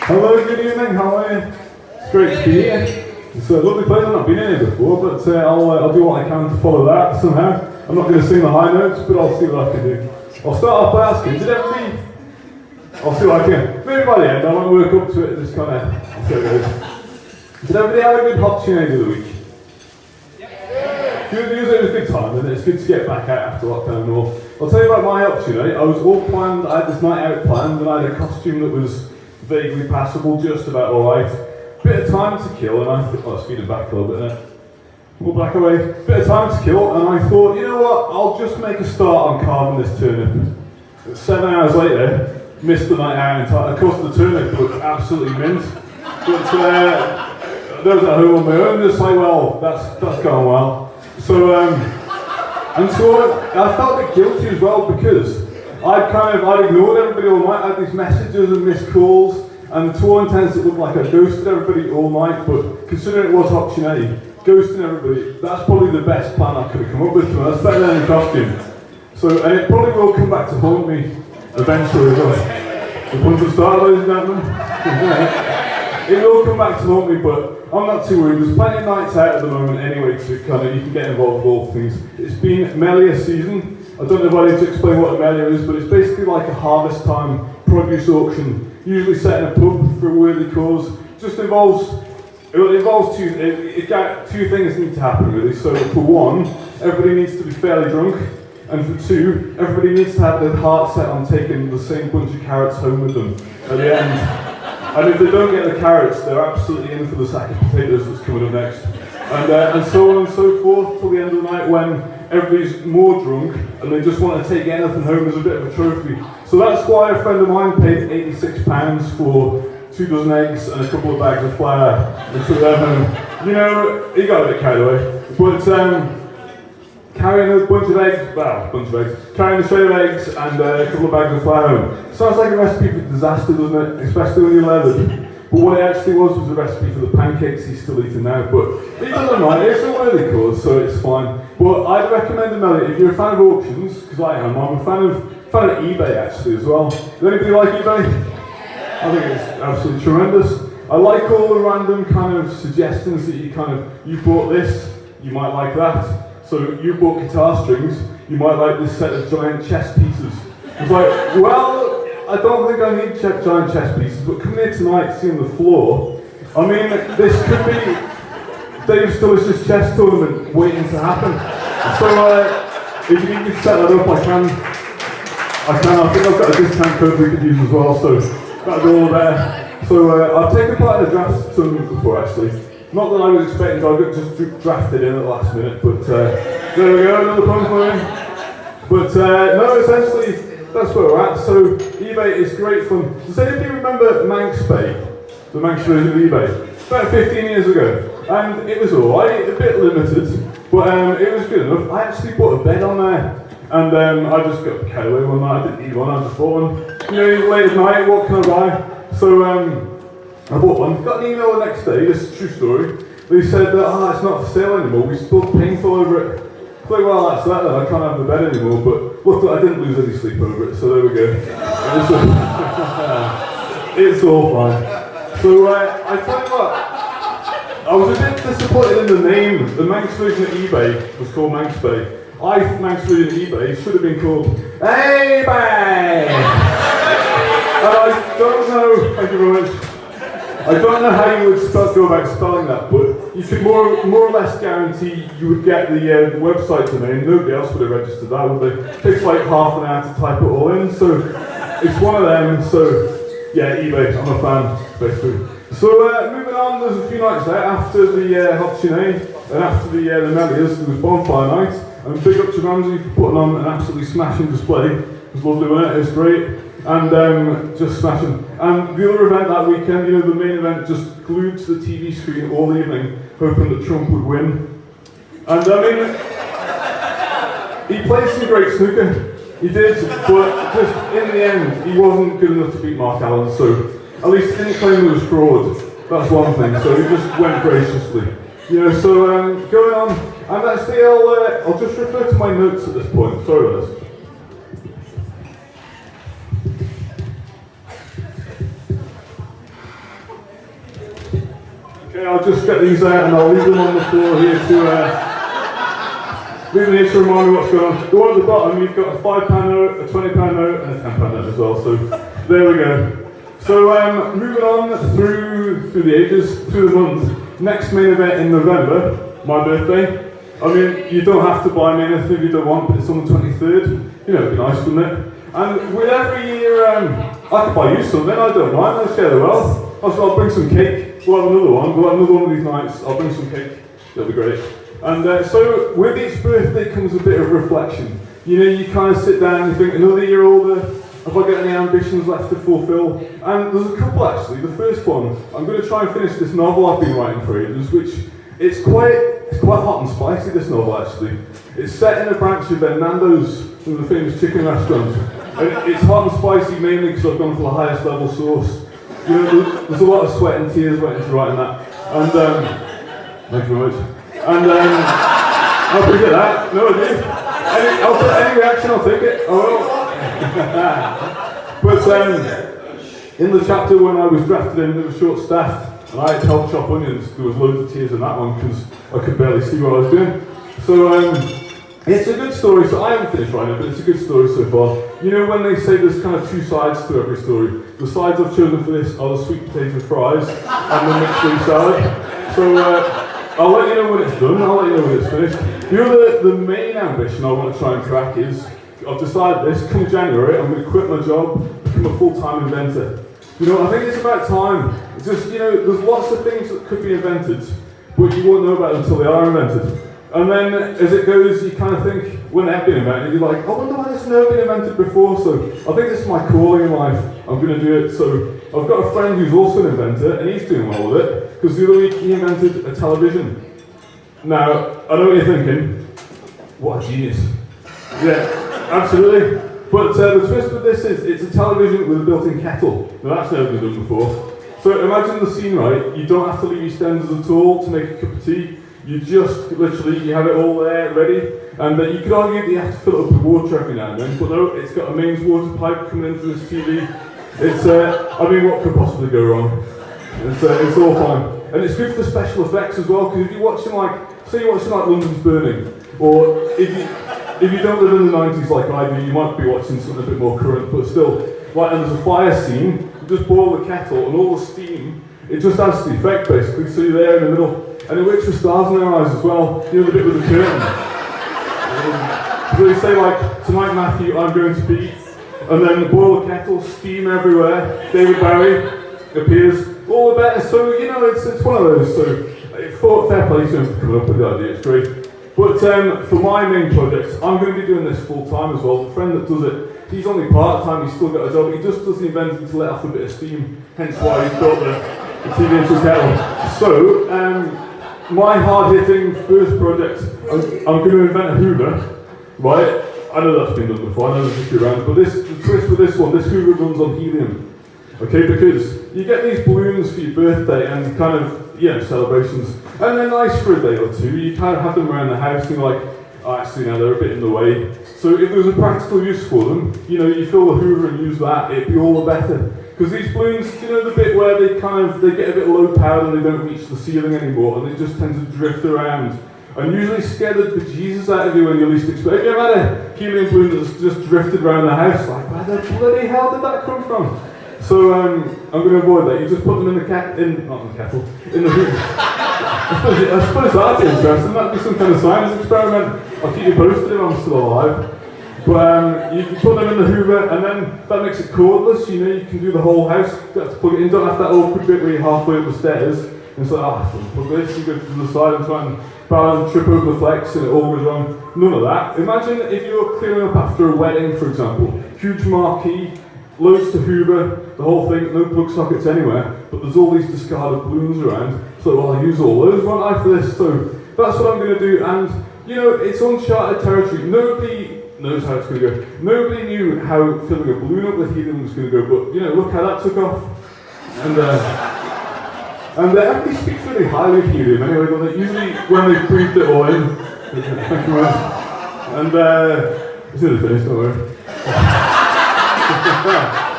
Hello, good evening, how are you? It's great to be here. It's a lovely place, I've not been in here before, but I'll do what I can to follow that somehow. I'm not going to sing the high notes, but I'll see what I can do. I'll start off by asking, I'll see what I can. Maybe by the end, I won't work up to it, just kind of, I'll see how it goes. Did everybody have a good hot tune of the week? It was a good time, and it's good to get back out after lockdown and all. I'll tell you about my opportunity. I was all planned, I had this night out planned, and I had a costume that was vaguely passable, just about alright. Bit of time to kill, and I thought, I was feeding back a little bit there. Pull back away. Bit of time to kill, and I thought, you know what, I'll just make a start on carving this turnip. 7 hours later, missed the night out entirely. Of course, the turnip looked absolutely mint. But those at home on my own, just like, well, that's gone well. So I felt a bit guilty as well because I'd ignored everybody all night. I had these messages and missed calls, and to all intents it looked like I ghosted everybody all night, but considering it was option ghosting everybody, that's probably the best plan I could have come up with. That's better than a costume. So, and it probably will come back to haunt me eventually as well. The punch will start, ladies and gentlemen. It will come back to haunt me, but I'm not too worried. There's plenty of nights out at the moment anyway, so you can get involved with all things. It's been Melia season. I don't know if I need to explain what a Melia is, but it's basically like a harvest time produce auction, usually set in a pub for a worthy cause. It involves two things need to happen really. So for one, everybody needs to be fairly drunk, and for two, everybody needs to have their heart set on taking the same bunch of carrots home with them at the end. And if they don't get the carrots, they're absolutely in for the sack of potatoes that's coming up next. And so on and so forth till the end of the night when everybody's more drunk and they just want to take anything home as a bit of a trophy. So that's why a friend of mine paid £86 for 2 dozen eggs and a couple of bags of flour and took them home. You know, he got a bit carried away. But carrying a bunch of eggs, carrying a tray of eggs and a couple of bags of flour home. Sounds like a recipe for disaster, doesn't it? Especially when you're leathered. But what it actually was a recipe for the pancakes he's still eating now. But it doesn't mind, it's a worthy cause, so it's fine. But I'd recommend Melly, if you're a fan of auctions, because I am, I'm a fan of eBay actually as well. Does anybody like eBay? I think it's absolutely tremendous. I like all the random kind of suggestions that you bought this, you might like that. So you bought guitar strings, you might like this set of giant chess pieces. It's like, well, I don't think I need giant chess pieces, but come here tonight, seeing the floor. I mean, this could be Dave's Delicious Chess Tournament waiting to happen. So if you need to set that up, I can. I think I've got a discount code we could use as well, so that'll be all there. So I've taken part in the draft tournament before actually. Not that I was expecting to, I got just drafted in at the last minute, but there we go, another point for you. But no, essentially, that's where we're at. So eBay is great fun. Does anybody remember Manxpay? The Manx version of eBay? About 15 years ago. And it was alright, a bit limited, but it was good enough. I actually bought a bed on there. And I just got carried away one night, I didn't need one, I just bought one. You know, late at night, what can I buy? So I bought one, got an email the next day, this is a true story. They said that, it's not for sale anymore, we spilled paint all over it. I thought, well, that's that then, I can't have the bed anymore, but look, I didn't lose any sleep over it, so there we go. It's all fine. So I tell you what, I was a bit disappointed in the name. The Manx version of eBay was called Manxpay. I think Manx version of eBay should have been called eBay! And I don't know, thank you very much. I don't know how you would go about spelling that, but you could more or less guarantee you would get the website domain. Nobody else would have registered that, would they? It takes like half an hour to type it all in, so it's one of them. So yeah, eBay, I'm a fan, basically. So moving on, there's a few nights there after the Hot Chine and after the Melias, there was Bonfire Night. And big up to Ramsey for putting on an absolutely smashing display. It was lovely, wasn't it? It was great. And just smashing. And the other event that weekend, you know, the main event, just glued to the TV screen all evening, hoping that Trump would win. And I mean, he played some great snooker. He did, but just in the end, he wasn't good enough to beat Mark Allen, so at least he didn't claim it was fraud. That's one thing, so he just went graciously. You know, so going on, and actually I'll just refer to my notes at this point, sorry about this. Okay, I'll just get these out and I'll leave them on the floor here to remind me what's going on. The one at the bottom, you've got a £5 note, a £20 note, and a £10 note as well. So there we go. So moving on through the ages, through the month. Next main event in November, my birthday. I mean, you don't have to buy me anything if you don't want, but it's on the 23rd. You know, it'd be nice, wouldn't it? And with every year, I could buy you something, I don't mind, I'll share the wealth. I'll bring some cake, we'll have another one of these nights, I'll bring some cake, that'll be great. And so, with each birthday comes a bit of reflection. You know, you kind of sit down and you think, another year older, have I got any ambitions left to fulfill? And there's a couple actually. The first one, I'm going to try and finish this novel I've been writing for ages, which it's quite hot and spicy, this novel actually. It's set in a branch of Nando's, one of the famous chicken restaurants. And it's hot and spicy mainly because I've gone for the highest level sauce. You know, there's a lot of sweat and tears went into writing that. And, thank you very much. And, I appreciate that. No, I do. Any reaction, I'll take it. I will. But, in the chapter when I was drafted in, it was short-staffed, and I had to help chop onions. There was loads of tears in that one because I could barely see what I was doing. So, it's a good story, so I haven't finished writing it, but it's a good story so far. You know when they say there's kind of two sides to every story? The sides I've chosen for this are the sweet potato fries and the mixed leaf salad. So I'll let you know when it's done, I'll let you know when it's finished. The main ambition I want to try and crack is, I've decided this, come January, I'm going to quit my job, become a full-time inventor. You know, I think it's about time. It's just, you know, there's lots of things that could be invented, but you won't know about them until they are invented. And then, as it goes, you kind of think, when they've been invented, you're like, I wonder why this has never been invented before. So I think this is my calling in life. I'm going to do it. So I've got a friend who's also an inventor, and he's doing well with it, because the other week he invented a television. Now, I know what you're thinking. What a genius. Yeah, absolutely. But the twist with this is, it's a television with a built-in kettle. Now that's never been done before. So imagine the scene, right? You don't have to leave EastEnders at all to make a cup of tea. You just, literally, you have it all there, ready, and you could argue that you have to fill it up with water every now and then, but no, it's got a mains water pipe coming into this TV. It's, I mean, what could possibly go wrong? It's all fine. And it's good for special effects as well, because if you're watching say you're watching London's Burning, or if you don't live in the 90s like I do, you might be watching something a bit more current, but still, and there's a fire scene, you just boil the kettle, and all the steam, it just adds to the effect basically, so you're there in the middle. And it works with stars in their eyes as well, you know, the bit with the curtain. So they say tonight Matthew, I'm going to be, and then boil the kettle, steam everywhere, David Bowie appears, all the better, so, you know, it's one of those, so, fair play to him for coming up with the idea, it's great. But for my main project, I'm going to be doing this full time as well. The friend that does it, he's only part-time, he's still got a job, he just does the inventing to let off a bit of steam, hence why he's got the TV into his kettle. So, my hard-hitting first project, I'm going to invent a Hoover, right? I know that's been done before, I know there's a few around, but the twist with this one, this Hoover runs on helium. Okay, because you get these balloons for your birthday and kind of, celebrations, and they're nice for a day or two. You kind of have them around the house and you're like, oh, actually now they're a bit in the way. So if there's a practical use for them, you know, you fill the Hoover and use that, it'd be all the better. Because these balloons, you know the bit where they get a bit low powered and they don't reach the ceiling anymore and they just tend to drift around and usually scare the bejesus out of you when you least expect it. Have you ever had a helium balloon that's just drifted around the house? Like, where the bloody hell did that come from? So I'm going to avoid that. You just put them in the kettle, in the Hoover. I suppose that's interesting. That'd be some kind of science experiment. I'll keep you posted if I'm still alive. But you can put them in the Hoover, and then that makes it cordless. You know, you can do the whole house. You don't have to plug it in. Don't have that awkward bit where you're halfway up the stairs. And it's like, plug this. You go to the side and try and balance, trip over the flex, and it all goes wrong. None of that. Imagine if you were clearing up after a wedding, for example. Huge marquee, loads to Hoover, the whole thing, no plug sockets anywhere. But there's all these discarded balloons around. So I'll use all those, won't I, for this? So that's what I'm going to do. And you know, it's uncharted territory. Nobody knows how it's going to go. Nobody knew how filling a balloon up with helium was going to go, but you know, look how that took off. And everybody speaks really highly of helium anyway, but they usually when they breathed it all in. And it's nearly finished, don't worry.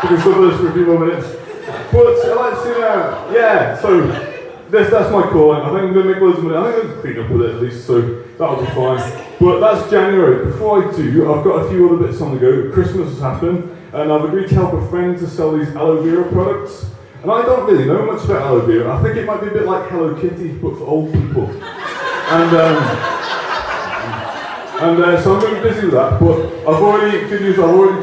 We can stop this for a few more minutes. But let's see now. Yeah, so that's my calling. I think I'm going to make loads of money. I think I'm going to clean up with it at least, so that'll be fine. But that's January. Before I do, I've got a few other bits on the go. Christmas has happened, and I've agreed to help a friend to sell these aloe vera products. And I don't really know much about aloe vera. I think it might be a bit like Hello Kitty, but for old people. And so I'm going to be busy with that, but I've already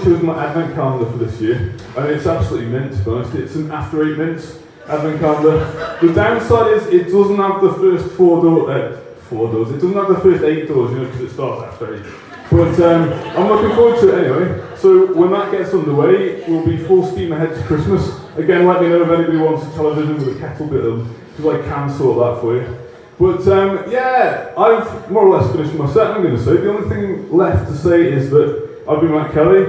chosen my advent calendar for this year, and it's absolutely mint, to be honest. It's an after 8 mints advent calendar. The downside is it doesn't have the first 4 doors, it doesn't have the first 8 doors, you know, because it starts after 8. But I'm looking forward to it anyway. So when that gets underway, we'll be full steam ahead to Christmas. Again, let me know if anybody wants a television with a kettle bit of, because I can sort that for you. But yeah, I've more or less finished my set, I'm going to say. The only thing left to say is that I've been Matt Kelly.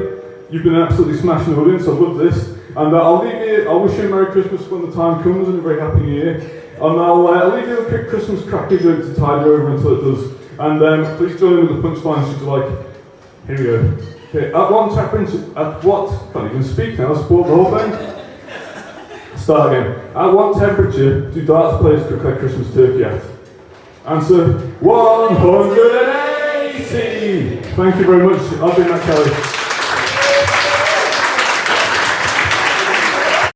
You've been an absolutely smashing audience, I've loved this. And I'll wish you a Merry Christmas when the time comes and a very Happy New Year. And I'll leave you a quick Christmas cracker joke to tide you over until it does. And please join in with the punchlines should you like. Here we go. Okay, can't even speak now, I spoiled the whole thing. Start again. At what temperature do darts players cook their Christmas turkey at? Answer, 180! Thank you very much. I've been Matt Kelly.